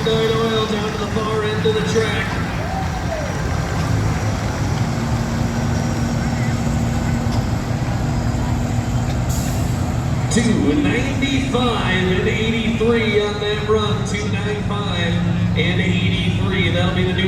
Midnight Oil down to the far end of the track. $295 and 83 on that run. $295 and 83. That'll be the new